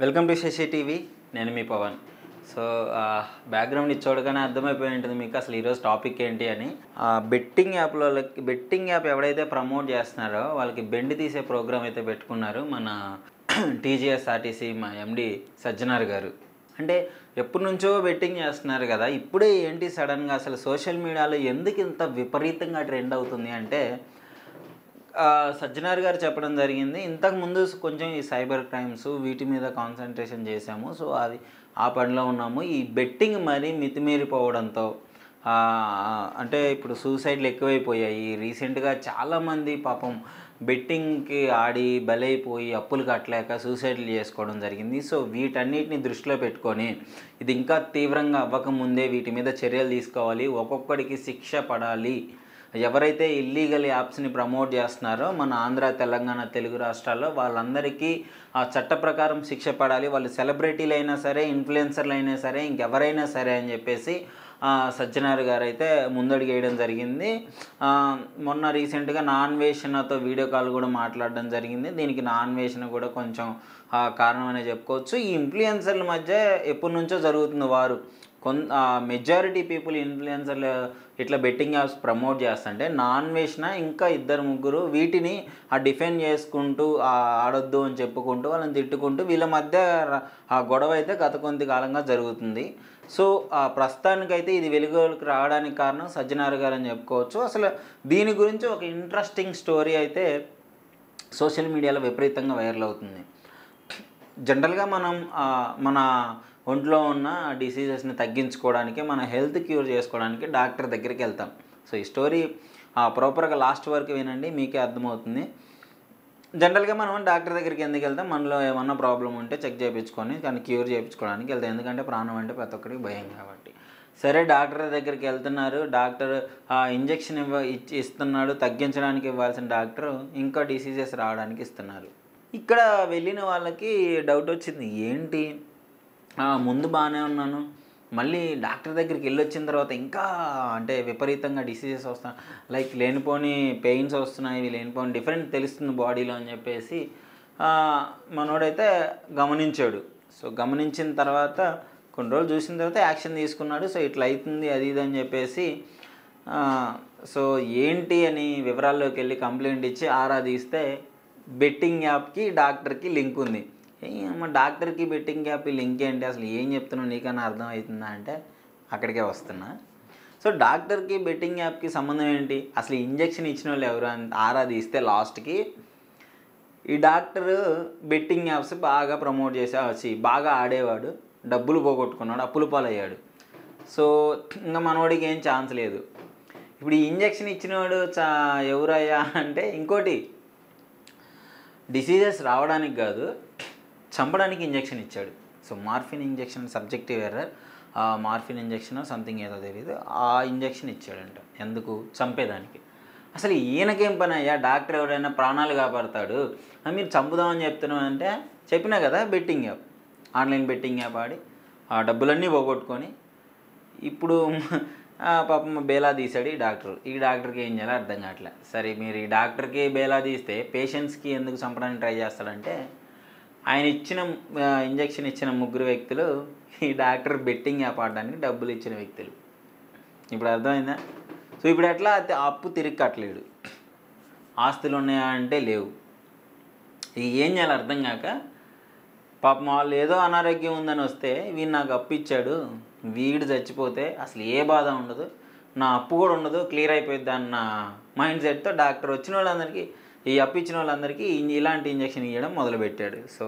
Welcome to Shashi TV. నేను మీ Pawan. So background ఇది చూడగానే అర్థమైపోయి ఉంటుంది మీకు అసలు ఈరోజు టాపిక్ ఏంటి అని. బెట్టింగ్ యాప్ ఎవడైతే ప్రమోట్ చేస్తున్నారో వాళ్ళకి బెండ్ తీసే ప్రోగ్రామ్ అయితే పెట్టుకున్నారు మన టీజీఎస్ఆర్టీసీ మా ఎండి సజ్జనార్ గారు. అంటే ఎప్పటి నుంచో బెట్టింగ్ చేస్తున్నారు కదా, ఇప్పుడే ఏంటి సడన్గా అసలు సోషల్ మీడియాలో ఎందుకు ఇంత విపరీతంగా ట్రెండ్ అవుతుంది అంటే సజ్జనార్ గారు చెప్పడం జరిగింది. ఇంతకుముందు కొంచెం ఈ సైబర్ క్రైమ్స్ వీటి మీద కాన్సన్ట్రేషన్ చేశాము, సో అది ఆ పనిలో ఉన్నాము. ఈ బెట్టింగ్ మరీ మితిమీరిపోవడంతో అంటే ఇప్పుడు సూసైడ్లు ఎక్కువైపోయాయి. రీసెంట్గా చాలామంది పాపం బెట్టింగ్కి ఆడి బలైపోయి అప్పులు కట్టలేక సూసైడ్లు చేసుకోవడం జరిగింది. సో వీటన్నిటిని దృష్టిలో పెట్టుకొని ఇది ఇంకా తీవ్రంగా అవ్వకముందే వీటి మీద చర్యలు తీసుకోవాలి, ఒక్కొక్కడికి శిక్ష పడాలి. ఎవరైతే ఇల్లీగల్ యాప్స్ని ప్రమోట్ చేస్తున్నారో మన ఆంధ్ర, తెలంగాణ, తెలుగు రాష్ట్రాల్లో వాళ్ళందరికీ ఆ చట్ట ప్రకారం శిక్ష పడాలి. వాళ్ళు సెలబ్రిటీలు అయినా సరే, ఇన్ఫ్లుయెన్సర్లు అయినా సరే, ఇంకెవరైనా సరే అని చెప్పేసి సజ్జనార్ గారు అయితే ముందడుగు వేయడం జరిగింది. మొన్న రీసెంట్గా నాన్వేషణతో వీడియో కాల్ కూడా మాట్లాడడం జరిగింది. దీనికి నాన్వేషణ కూడా కొంచెం కారణం అనే చెప్పుకోవచ్చు. ఈ ఇన్ఫ్లుయెన్సర్ల మధ్య ఎప్పటి నుంచో జరుగుతుంది వారు. మెజారిటీ పీపుల్ ఇన్ఫ్లుయెన్సర్లు ఇట్లా బెట్టింగ్ యాప్స్ ప్రమోట్ చేస్తుంటే నాన్వేషణ ఇంకా ఇద్దరు ముగ్గురు వీటిని డిఫెండ్ చేసుకుంటూ ఆడొద్దు అని చెప్పుకుంటూ వాళ్ళని తిట్టుకుంటూ వీళ్ళ మధ్య ఆ గొడవ అయితే గత కొంత కాలంగా జరుగుతుంది. సో ప్రస్తుతానికైతే ఇది వెలుగులోకి రావడానికి కారణం సజ్జనార్ గారు అని చెప్పుకోవచ్చు. అసలు దీని గురించి ఒక ఇంట్రెస్టింగ్ స్టోరీ అయితే సోషల్ మీడియాలో విపరీతంగా వైరల్ అవుతుంది. జనరల్గా మనం మన ఒంట్లో ఉన్న డిసీజెస్ని తగ్గించుకోవడానికి, మన హెల్త్ క్యూర్ చేసుకోవడానికి డాక్టర్ దగ్గరికి వెళ్తాం. సో ఈ స్టోరీ ప్రాపర్గా లాస్ట్ వరకు వినండి, మీకే అర్థమవుతుంది. జనరల్గా మనం డాక్టర్ దగ్గరికి ఎందుకు వెళ్తాం? మనలో ఏమన్నా ప్రాబ్లం ఉంటే చెక్ చేయించుకొని కానీ క్యూర్ చేయించుకోవడానికి వెళ్తాం. ఎందుకంటే ప్రాణం అంటే ప్రతి ఒక్కరికి భయం కాబట్టి. సరే, డాక్టర్ దగ్గరికి వెళ్తున్నారు. డాక్టర్ ఇంజెక్షన్ ఇస్తున్నాడు, తగ్గించడానికి ఇవ్వాల్సిన డాక్టర్ ఇంకా డిసీజెస్ రావడానికి ఇస్తున్నారు. ఇక్కడ వెళ్ళిన వాళ్ళకి డౌట్ వచ్చింది, ఏంటి ముందు బాగానే ఉన్నాను, మళ్ళీ డాక్టర్ దగ్గరికి వెళ్ళొచ్చిన తర్వాత ఇంకా అంటే విపరీతంగా డిసీజెస్ వస్తున్నాయి, లైక్ లేనిపోని పెయిన్స్ వస్తున్నాయి, ఇవి లేనిపోని డిఫరెంట్ తెలుస్తుంది బాడీలో అని చెప్పేసి మనోడైతే గమనించాడు. సో గమనించిన తర్వాత కొన్ని రోజులు చూసిన తర్వాత యాక్షన్ తీసుకున్నాడు. సో ఇట్లా అవుతుంది అది ఇది అని చెప్పేసి సో ఏంటి అని వివరాల్లోకి వెళ్ళి కంప్లైంట్ ఇచ్చి ఆరా తీస్తే బెట్టింగ్ యాప్కి డాక్టర్కి లింక్ ఉంది. మా డాక్టర్కి బెట్టింగ్ యాప్ లింక్ ఏంటి, అసలు ఏం చెప్తున్నావు నీకన్నా అర్థం అవుతుందా అంటే అక్కడికే వస్తున్నా. సో డాక్టర్కి బెట్టింగ్ యాప్కి సంబంధం ఏంటి, అసలు ఇంజెక్షన్ ఇచ్చిన వాళ్ళు ఎవరు అని ఆరా తీస్తే లాస్ట్కి ఈ డాక్టర్ బెట్టింగ్ యాప్స్ బాగా ప్రమోట్ చేసి బాగా ఆడేవాడు, డబ్బులు పోగొట్టుకున్నాడు, అప్పుల పాలయ్యాడు. సో ఇంకా మనవాడికి ఏం ఛాన్స్ లేదు. ఇప్పుడు ఈ ఇంజెక్షన్ ఇచ్చినవాడు ఎవరయ్యా అంటే ఇంకోటి డిసీజెస్ రావడానికి కాదు, చంపడానికి ఇంజెక్షన్ ఇచ్చాడు. So morphine injection, subjective error, morphine injection something ఏదో తెలియదు, ఆ ఇంజెక్షన్ ఇచ్చాడంట. ఎందుకు? చంపేదానికి. అసలు ఈయనకేం పని అయ్యా? డాక్టర్ ఎవరైనా ప్రాణాలు కాపాడతాడు, మీరు చంపుదామని చెప్తున్నాం అంటే చెప్పినా కదా, betting app, online betting app ఆడి ఆ డబ్బులన్నీ పోగొట్టుకొని ఇప్పుడు పాపం బేలా తీశాడు ఈ డాక్టర్. ఈ డాక్టర్కి ఏం చేయాలో అర్థం కావట్లే. సరే, మీరు ఈ డాక్టర్కి బేలా తీస్తే పేషెంట్స్కి ఎందుకు చంపడానికి ట్రై చేస్తాడంటే ఆయన ఇచ్చిన ఇంజెక్షన్ ఇచ్చిన ముగ్గురు వ్యక్తులు ఈ డాక్టర్ బెట్టింగ్ యాప్ ఆడడానికి డబ్బులు ఇచ్చిన వ్యక్తులు. ఇప్పుడు అర్థమైందా? సో ఇప్పుడు ఎట్లా అప్పు తిరిగి కట్టలేడు, ఆస్తులు ఉన్నాయా అంటే లేవు. ఇక ఏం చేయాలి అర్థం కాక పాపం వాళ్ళు ఏదో అనారోగ్యం ఉందని వస్తే వీడు నాకు అప్పు ఇచ్చాడు, వీడు చచ్చిపోతే అసలు ఏ బాధ ఉండదు, నా అప్పు కూడా ఉండదు, క్లియర్ అయిపోయింది అన్న మైండ్ సెట్తో డాక్టర్ వచ్చిన వాళ్ళందరికీ, ఈ అప్పు ఇచ్చిన వాళ్ళందరికీ ఇలాంటి ఇంజెక్షన్ ఇవ్వడం మొదలుపెట్టాడు. సో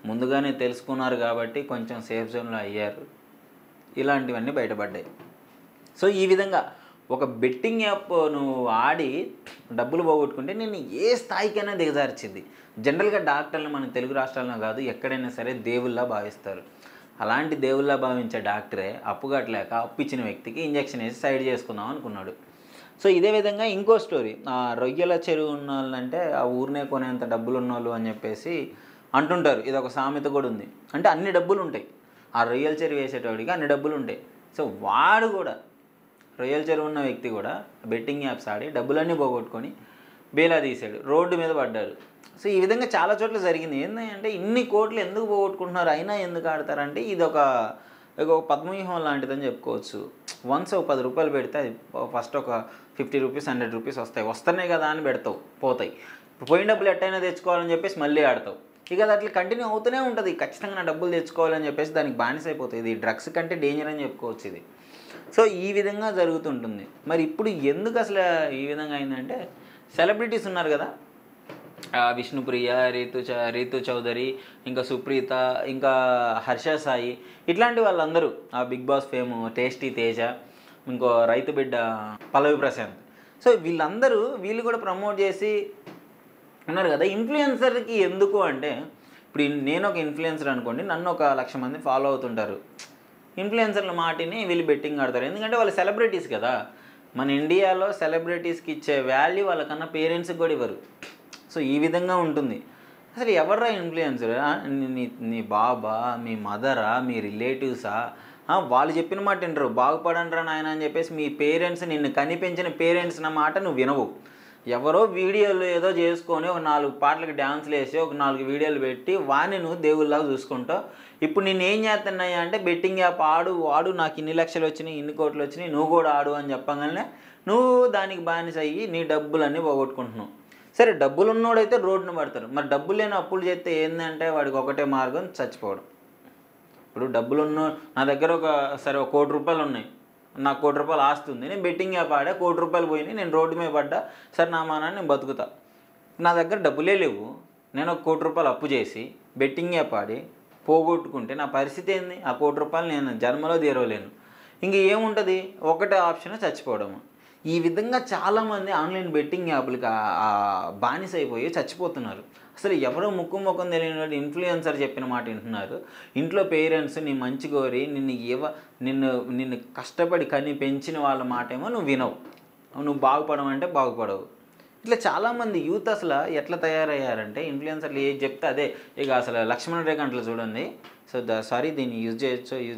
ముందుగానే తెలుసుకున్నారు కాబట్టి కొంచెం సేఫ్ జోన్లో అయ్యారు, ఇలాంటివన్నీ బయటపడ్డాయి. సో ఈ విధంగా ఒక బెట్టింగ్ యాప్ నువ్వు ఆడి డబ్బులు పోగొట్టుకుంటే నేను ఏ స్థాయికైనా దిగజార్చింది. జనరల్గా డాక్టర్లు మన తెలుగు రాష్ట్రాల్లో కాదు ఎక్కడైనా సరే దేవుళ్ళ భావిస్తారు. అలాంటి దేవుళ్ళ భావించే డాక్టరే అప్పు కట్టలేక అప్పు ఇచ్చిన వ్యక్తికి ఇంజెక్షన్ వేసి సైడ్ చేసుకుందాం అనుకున్నాడు. సో ఇదే విధంగా ఇంకో స్టోరీ, రొయ్యల చెరువు ఉన్న వాళ్ళంటే ఆ ఊరినే కొనేంత డబ్బులు ఉన్నోళ్ళు అని చెప్పేసి అంటుంటారు. ఇది ఒక సామెత కూడా ఉంది. అంటే అన్ని డబ్బులు ఉంటాయి, ఆ రొయ్యల చెరువు వేసేటోడికి అన్ని డబ్బులు ఉంటాయి. సో వాడు కూడా రొయ్యల చెరువు ఉన్న వ్యక్తి కూడా బెట్టింగ్ యాప్స్ ఆడి డబ్బులన్నీ పోగొట్టుకొని బేలా తీశాడు, రోడ్డు మీద పడ్డాడు. సో ఈ విధంగా చాలా చోట్ల జరిగింది. ఏంటంటే ఇన్ని కోట్లు ఎందుకు పోగొట్టుకుంటున్నారు, అయినా ఎందుకు ఆడతారంటే ఇది ఒక పద్మవ్యూహం లాంటిదని చెప్పుకోవచ్చు. వన్స్ ఒక 10 రూపాయలు పెడితే అది ఫస్ట్ ఒక 50 రూపీస్ 100 రూపీస్ వస్తున్నాయి కదా అని పెడతావు, పోతాయి. పోయిన డబ్బులు ఎట్టయినా తెచ్చుకోవాలని చెప్పేసి మళ్ళీ ఆడతావు. ఇక అది అట్లా కంటిన్యూ అవుతూనే ఉంటుంది. ఖచ్చితంగా నా డబ్బులు తెచ్చుకోవాలని చెప్పేసి దానికి బానిస అయిపోతుంది. ఇది డ్రగ్స్ కంటే డేంజర్ అని చెప్పుకోవచ్చు ఇది. సో ఈ విధంగా జరుగుతుంటుంది. మరి ఇప్పుడు ఎందుకు అసలు ఈ విధంగా అయిందంటే సెలబ్రిటీస్ ఉన్నారు కదా, విష్ణుప్రియ, రీతు చౌదరి, ఇంకా సుప్రీత, ఇంకా హర్ష సాయి, ఇట్లాంటి వాళ్ళందరూ ఆ Bigg Boss fame, tasty Teja, ఇంకో రైతు బిడ్డ పల్లవి ప్రశాంత్. సో వీళ్ళు కూడా ప్రమోట్ చేసి ఉన్నారు కదా. ఇన్ఫ్లుయెన్సర్కి ఎందుకు అంటే ఇప్పుడు నేను ఒక ఇన్ఫ్లుయెన్సర్ అనుకోండి, నన్ను ఒక 1,00,000 మంది ఫాలో అవుతుంటారు. ఇన్ఫ్లుయెన్సర్ల మాటిని వీళ్ళు బెట్టింగ్ ఆడతారు. ఎందుకంటే వాళ్ళు సెలబ్రిటీస్ కదా. మన ఇండియాలో సెలబ్రిటీస్కి ఇచ్చే వాల్యూ వాళ్ళకన్నా పేరెంట్స్కి కూడా ఇవ్వరు. సో ఈ విధంగా ఉంటుంది. అసలు ఎవర్రా ఇన్ఫ్లుయెన్సర్? నీ బాబా, మీ మదరా, మీ రిలేటివ్సా? వాళ్ళు చెప్పిన మాట వింటారు. బాగుపడండిరా నాయన అని చెప్పేసి మీ పేరెంట్స్, నిన్ను కనిపించిన పేరెంట్స్ నా మాట నువ్వు వినవు. ఎవరో వీడియోలు ఏదో చేసుకొని ఒక 4 పాటలకు డ్యాన్స్లు వేసి ఒక 4 వీడియోలు పెట్టి వాడిని నువ్వు దేవుళ్ళలాగా చూసుకుంటావు. ఇప్పుడు నేను ఏం చేస్తున్నాయా అంటే బెట్టింగ్ యాప్ వాడు నాకు ఇన్ని లక్షలు వచ్చినాయి, ఇన్ని కోట్లు వచ్చినాయి, నువ్వు కూడా ఆడు అని చెప్పగానే నువ్వు దానికి బానిస అయ్యి నీ డబ్బులన్నీ పోగొట్టుకుంటున్నావు. సరే, డబ్బులు ఉన్నోడైతే రోడ్డున పడతారు. మరి డబ్బులు లేని అప్పులు చేస్తే ఏంటంటే వాడికి ఒకటే మార్గం, చచ్చిపోవడం. ఇప్పుడు డబ్బులు నా దగ్గర ఒక 1 కోటి రూపాయలు ఉన్నాయి, నాకు 1 కోటి రూపాయలు ఆస్తి ఉంది, నేను బెట్టింగ్ యాప్ ఆడా, 1 కోటి రూపాయలు పోయినాయి, నేను రోడ్డు మీద పడ్డా, సరే నా మానాన్ని నేను బతుకుతా. నా దగ్గర డబ్బులే లేవు, నేను 1 కోటి రూపాయలు అప్పు చేసి బెట్టింగ్ యాప్ ఆడి పోగొట్టుకుంటే నా పరిస్థితి ఏంది? ఆ 1 కోటి రూపాయలు నేను జన్మలో తీరవలేను. ఇంక ఏముంటుంది? ఒకటే ఆప్షన్, చచ్చిపోవడము. ఈ విధంగా చాలామంది ఆన్లైన్ బెట్టింగ్ యాప్లకి బానిస అయిపోయి చచ్చిపోతున్నారు. అసలు ఎవరో ముక్కు తెలియని ఇన్ఫ్లుయెన్సర్ చెప్పిన మాట వింటున్నారు. ఇంట్లో పేరెంట్స్ నీ మంచి కోరి నిన్ను కష్టపడి కని పెంచిన వాళ్ళ మాట ఏమో నువ్వు వినవు, నువ్వు బాగుపడమంటే బాగుపడవు. ఇట్లా చాలామంది యూత్ అసలు ఎట్లా తయారయ్యారంటే ఇన్ఫ్లుయెన్సర్లు ఏది చెప్తే అదే. ఇక అసలు లక్ష్మణ్ రేఖ అంటలు చూడండి. సో సారీ దీన్ని యూజ్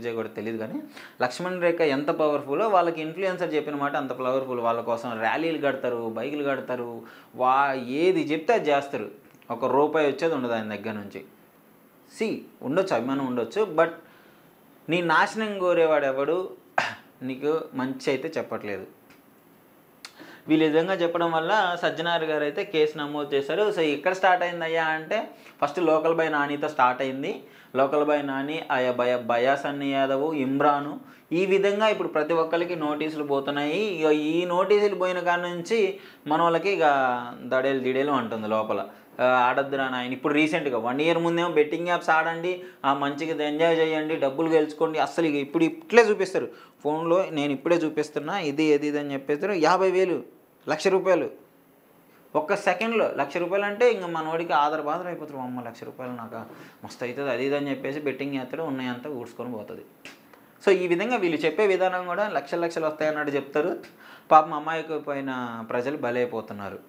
చేయకూడదు తెలియదు, కానీ లక్ష్మణ్ రేఖ ఎంత పవర్ఫుల్లో వాళ్ళకి ఇన్ఫ్లుయెన్సర్ చెప్పిన మాట అంత పవర్ఫుల్. వాళ్ళ కోసం ర్యాలీలు కడతారు, బైకులు కడతారు, ఏది చెప్తే అది చేస్తారు. ₹1 వచ్చేది ఉండదు ఆయన దగ్గర నుంచి. ఉండొచ్చు, అభిమానం ఉండొచ్చు, బట్ నీ నాశనం కోరేవాడు ఎవడు నీకు మంచి అయితే చెప్పట్లేదు. వీళ్ళు విధంగా చెప్పడం వల్ల సజ్జనార్ గారు అయితే కేసు నమోదు చేశారు. సో ఎక్కడ స్టార్ట్ అయిందయ్యా అంటే ఫస్ట్ లోకల్ బాయ్ నానితో స్టార్ట్ అయింది. లోకల్ బాయ్ నాని, బయాసన్ని యాదవ్, ఇమ్రాను, ఈ విధంగా ఇప్పుడు ప్రతి ఒక్కరికి నోటీసులు పోతున్నాయి. ఇక ఈ నోటీసులు పోయిన కాడ నుంచి మన వాళ్ళకి ఇక దడేలు అంటుంది లోపల. ఆడద్దురా నాయన. ఇప్పుడు రీసెంట్గా 1 year ముందేమో బెట్టింగ్ యాప్స్ ఆడండి, మంచిగా ఎంజాయ్ చేయండి, డబ్బులు గెలుచుకోండి. అస్సలు ఇక ఇప్పుడు ఇట్లే చూపిస్తారు ఫోన్లో. నేను ఇప్పుడే చూపిస్తున్నా, ఇది అని చెప్పేస్తారు. 50,000, ₹1,00,000 ఒక్క సెకండ్లో. ₹1,00,000 అంటే ఇంకా మనోడికి బాధలు అయిపోతారు. అమ్మ ₹1,00,000 నాకు మస్తు అవుతుంది, అది అని చెప్పేసి బెట్టింగ్ చేస్తాడు, ఉన్నాయంతా ఊడ్చుకొని పోతుంది. సో ఈ విధంగా వీళ్ళు చెప్పే విధానం కూడా లక్షలు వస్తాయన్నట్టు చెప్తారు. పాపం అమాయకపోయిన ప్రజలు బలైపోతున్నారు.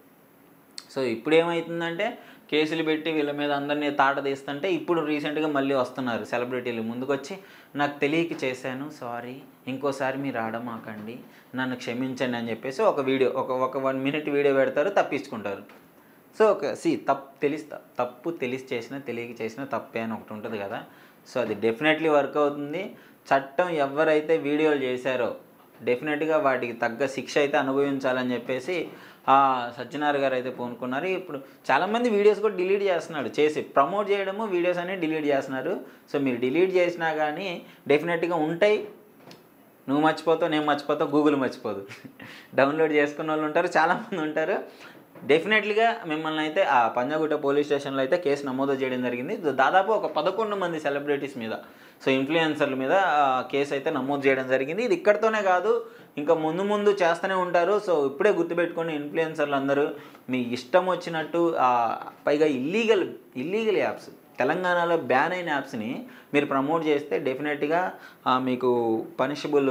సో ఇప్పుడు ఏమవుతుందంటే కేసులు పెట్టి వీళ్ళ మీద అందరినీ తాట తీస్తుంటే ఇప్పుడు రీసెంట్గా మళ్ళీ వస్తున్నారు సెలబ్రిటీలు ముందుకొచ్చి, నాకు తెలియక చేశాను, సారీ, ఇంకోసారి మీరు ఆడమాకండి, నన్ను క్షమించండి అని చెప్పేసి ఒక వీడియో, ఒక 1 minute వీడియో పెడతారు, తప్పించుకుంటారు. సో తప్పు తెలిసి చేసినా తెలియక చేసినా తప్పే అని ఒకటి ఉంటుంది కదా. సో అది డెఫినెట్లీ వర్క్ అవుతుంది. చట్టం ఎవరైతే వీడియోలు చేశారో డెఫినెట్గా వాటికి తగ్గ శిక్ష అయితే అనుభవించాలని చెప్పేసి సజ్జనార్ గారు అయితే పూనుకున్నారు. ఇప్పుడు చాలామంది వీడియోస్ కూడా డిలీట్ చేస్తున్నాడు, చేసి ప్రమోట్ చేయడము వీడియోస్ అన్నీ డిలీట్ చేస్తున్నారు. సో మీరు డిలీట్ చేసినా కానీ డెఫినెట్గా ఉంటాయి. నువ్వు మర్చిపోతావు, నేను మర్చిపోతావు, గూగుల్ మర్చిపోదు. డౌన్లోడ్ చేసుకున్న వాళ్ళు ఉంటారు, చాలామంది ఉంటారు. డెఫినెట్లీగా మిమ్మల్ని అయితే ఆ పంజాగుట్ట పోలీస్ స్టేషన్లో అయితే కేసు నమోదు చేయడం జరిగింది. దాదాపు ఒక 11 మంది సెలబ్రిటీస్ మీద, సో ఇన్ఫ్లుయెన్సర్ల మీద కేసు అయితే నమోదు చేయడం జరిగింది. ఇది ఇక్కడితోనే కాదు, ఇంకా ముందు చేస్తూనే ఉంటారు. సో ఇప్పుడే గుర్తుపెట్టుకోండి, ఇన్ఫ్లుయెన్సర్లు అందరూ మీ ఇష్టం వచ్చినట్టు పైగా ఇల్లీగల్ యాప్స్, తెలంగాణలో బ్యాన్ అయిన యాప్స్ని మీరు ప్రమోట్ చేస్తే డెఫినెట్గా మీకు పనిషబుల్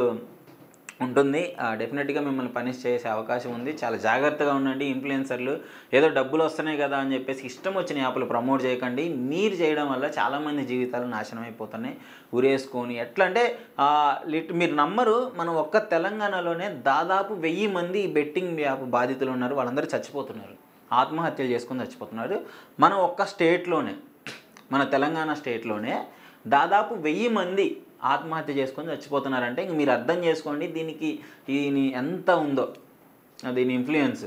ఉంటుంది. డెఫినెట్గా మిమ్మల్ని పనిష్ చేసే అవకాశం ఉంది. చాలా జాగ్రత్తగా ఉండండి. ఇన్ఫ్లుయెన్సర్లు ఏదో డబ్బులు వస్తున్నాయి కదా అని చెప్పేసి ఇష్టం వచ్చిన యాప్లు ప్రమోట్ చేయకండి. మీరు చేయడం వల్ల చాలామంది జీవితాలు నాశనం అయిపోతున్నాయి. ఉరేసుకొని ఎట్లా అంటే మీరు నమ్మరు, మనం ఒక్క తెలంగాణలోనే దాదాపు 1000 మంది బెట్టింగ్ యాప్ బాధితులు ఉన్నారు. వాళ్ళందరూ చచ్చిపోతున్నారు. ఆత్మహత్యలు చేసుకొని చచ్చిపోతున్నారు. మన ఒక్క స్టేట్లోనే, మన తెలంగాణ స్టేట్లోనే దాదాపు 1000 మంది ఆత్మహత్య చేసుకొని చచ్చిపోతున్నారంటే ఇంక మీరు అర్థం చేసుకోండి దీని ఎంత ఉందో దీని ఇన్ఫ్లుయెన్స్.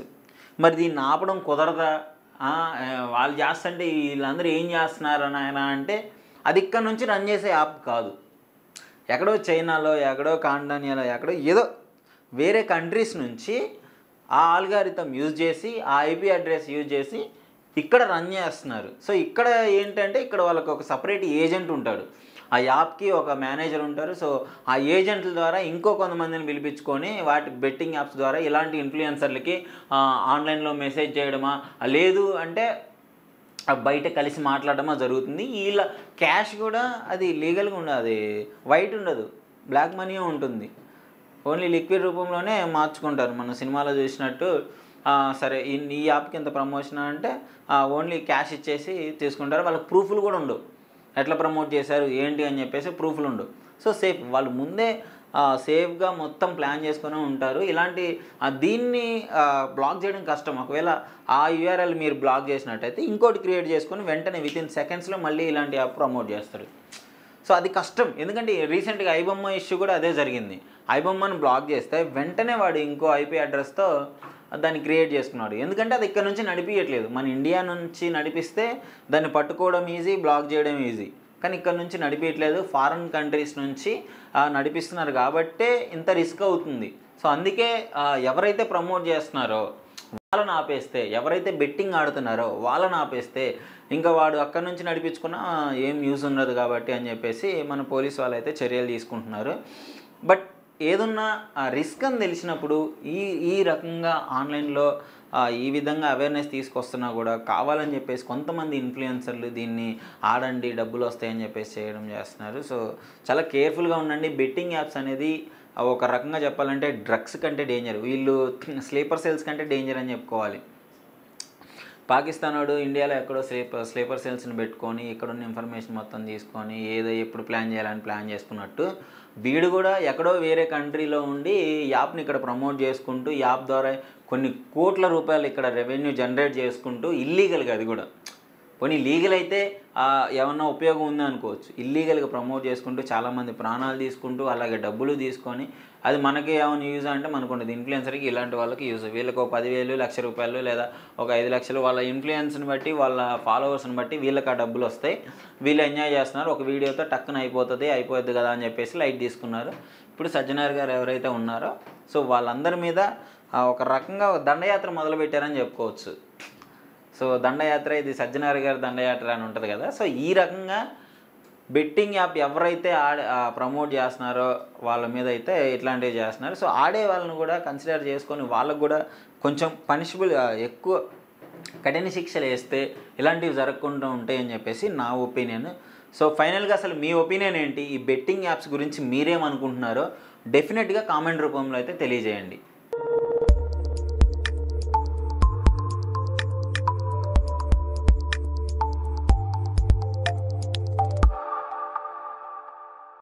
మరి దీన్ని ఆపడం కుదరదా? వాళ్ళు చేస్తుంటే వీళ్ళందరూ ఏం చేస్తున్నారు నాయన అంటే అది ఇక్కడ నుంచి రన్ చేసే యాప్ కాదు. ఎక్కడో చైనాలో, ఎక్కడో కాండానియాలో, ఎక్కడో ఏదో వేరే కంట్రీస్ నుంచి ఆ ఆల్గారిథం యూజ్ చేసి, ఆ ఐపీ అడ్రస్ యూజ్ చేసి ఇక్కడ రన్ చేస్తున్నారు. సో ఇక్కడ ఏంటంటే ఇక్కడ వాళ్ళకి ఒక సపరేట్ ఏజెంట్ ఉంటాడు, ఆ యాప్కి ఒక మేనేజర్ ఉంటారు. సో ఆ ఏజెంట్ల ద్వారా ఇంకో కొంతమందిని పిలిపించుకొని వాటి బెట్టింగ్ యాప్స్ ద్వారా ఇలాంటి ఇన్ఫ్లుయెన్సర్లకి ఆన్లైన్లో మెసేజ్ చేయడమా, లేదు అంటే బయట కలిసి మాట్లాడడమా జరుగుతుంది. వీళ్ళ క్యాష్ కూడా అది లీగల్గా ఉండదు, అది వైట్ ఉండదు, బ్లాక్ మనీ ఉంటుంది. ఓన్లీ లిక్విడ్ రూపంలోనే మార్చుకుంటారు. మన సినిమాలో చూసినట్టు సరే ఈ యాప్కి ఇంత ప్రమోషన్ అంటే ఓన్లీ క్యాష్ ఇచ్చేసి తీసుకుంటారు. వాళ్ళకి ప్రూఫ్లు కూడా ఉండవు, ఎట్లా ప్రమోట్ చేశారు ఏంటి అని చెప్పేసి ప్రూఫ్లు ఉండవు. సో సేఫ్, వాళ్ళు ముందే సేఫ్గా మొత్తం ప్లాన్ చేసుకుని ఉంటారు. ఇలాంటి దీన్ని బ్లాక్ చేయడం కష్టం. ఒకవేళ ఆ యూఆర్ఎల్ మీరు బ్లాక్ చేసినట్టయితే ఇంకోటి క్రియేట్ చేసుకొని వెంటనే వితిన్ సెకండ్స్లో మళ్ళీ ఇలాంటి యాప్ ప్రమోట్ చేస్తారు. సో అది కష్టం. ఎందుకంటే రీసెంట్గా ఐబొమ్మ ఇష్యూ కూడా అదే జరిగింది. ఐబొమ్మను బ్లాక్ చేస్తే వెంటనే వాడు ఇంకో ఐపీ అడ్రస్తో దాన్ని క్రియేట్ చేసుకున్నాడు. ఎందుకంటే అది ఇక్కడ నుంచి నడిపించట్లేదు. మన ఇండియా నుంచి నడిపిస్తే దాన్ని పట్టుకోవడం ఈజీ, బ్లాక్ చేయడం ఈజీ. కానీ ఇక్కడ నుంచి నడిపించట్లేదు, ఫారెన్ కంట్రీస్ నుంచి నడిపిస్తున్నారు కాబట్టే ఇంత రిస్క్ అవుతుంది. సో అందుకే ఎవరైతే ప్రమోట్ చేస్తున్నారో వాళ్ళని ఆపేస్తే, ఎవరైతే బెట్టింగ్ ఆడుతున్నారో వాళ్ళని ఆపేస్తే ఇంకా వాడు అక్కడి నుంచి నడిపించుకున్నా ఏం యూజ్ ఉండదు కాబట్టి అని చెప్పేసి మన పోలీస్ వాళ్ళు అయితే చర్యలు తీసుకుంటున్నారు. బట్ ఏదున్నా రిస్క్ అని తెలిసినప్పుడు ఈ రకంగా ఆన్లైన్లో ఈ విధంగా అవేర్నెస్ తీసుకొస్తున్నా కూడా కావాలని చెప్పేసి కొంతమంది ఇన్ఫ్లుయెన్సర్లు దీన్ని ఆడండి డబ్బులు వస్తాయని చెప్పేసి చేయడం చేస్తున్నారు. సో చాలా కేర్ఫుల్గా ఉండండి. బెట్టింగ్ యాప్స్ అనేది ఒక రకంగా చెప్పాలంటే డ్రగ్స్ కంటే డేంజర్, వీళ్ళు స్లీపర్ సెల్స్ కంటే డేంజర్ అని చెప్పుకోవాలి. పాకిస్తాన్ వాడు ఇండియాలో ఎక్కడో స్లీపర్ సెల్స్ని పెట్టుకొని ఇక్కడున్న ఇన్ఫర్మేషన్ మొత్తం తీసుకొని ఏదో ఎప్పుడు ప్లాన్ చేయాలని ప్లాన్ చేసుకున్నట్టు వీడు కూడా ఎక్కడో వేరే కంట్రీలో ఉండి యాప్ని ఇక్కడ ప్రమోట్ చేసుకుంటూ యాప్ ద్వారా కొన్ని కోట్ల రూపాయలు ఇక్కడ రెవెన్యూ జనరేట్ చేసుకుంటూ ఇల్లీగల్గా, అది కూడా పోనీ లీగల్ అయితే ఏమన్నా ఉపయోగం ఉందా అనుకోవచ్చు, ఇల్లీగల్గా ప్రమోట్ చేసుకుంటూ చాలామంది ప్రాణాలు తీసుకుంటూ అలాగే డబ్బులు తీసుకొని అది మనకి ఏమైనా యూజ్ అంటే మనకు ఉండదు. ఇన్ఫ్లుయెన్సర్కి ఇలాంటి వాళ్ళకి యూజ్, వీళ్ళకి ఒక 10,000 లక్ష రూపాయలు లేదా ఒక 5 లక్షలు వాళ్ళ ఇన్ఫ్లుయెన్స్ని బట్టి వాళ్ళ ఫాలోవర్స్ని బట్టి వీళ్ళకి ఆ డబ్బులు వస్తాయి. వీళ్ళు ఎంజాయ్ చేస్తున్నారు, ఒక వీడియోతో టక్కున అయిపోద్ది కదా అని చెప్పేసి లైట్ తీసుకున్నారు. ఇప్పుడు సజ్జనార్ గారు ఎవరైతే ఉన్నారో సో వాళ్ళందరి మీద ఒక రకంగా దండయాత్ర మొదలుపెట్టారని చెప్పుకోవచ్చు. సో దండయాత్ర, ఇది సజ్జనార్ గారి దండయాత్ర అని ఉంటుంది కదా. సో ఈ రకంగా బెట్టింగ్ యాప్ ఎవరైతే ప్రమోట్ చేస్తున్నారో వాళ్ళ మీద అయితే ఇట్లాంటివి చేస్తున్నారు. సో ఆడే వాళ్ళని కూడా కన్సిడర్ చేసుకొని వాళ్ళకు కూడా కొంచెం పనిషబుల్, ఎక్కువ కఠిన శిక్షలు వేస్తే ఇలాంటివి జరగకుండా ఉంటాయని చెప్పేసి నా ఒపీనియన్. సో ఫైనల్గా అసలు మీ ఒపీనియన్ ఏంటి? ఈ బెట్టింగ్ యాప్స్ గురించి మీరేమనుకుంటున్నారో డెఫినెట్గా కామెంట్ రూపంలో అయితే తెలియజేయండి.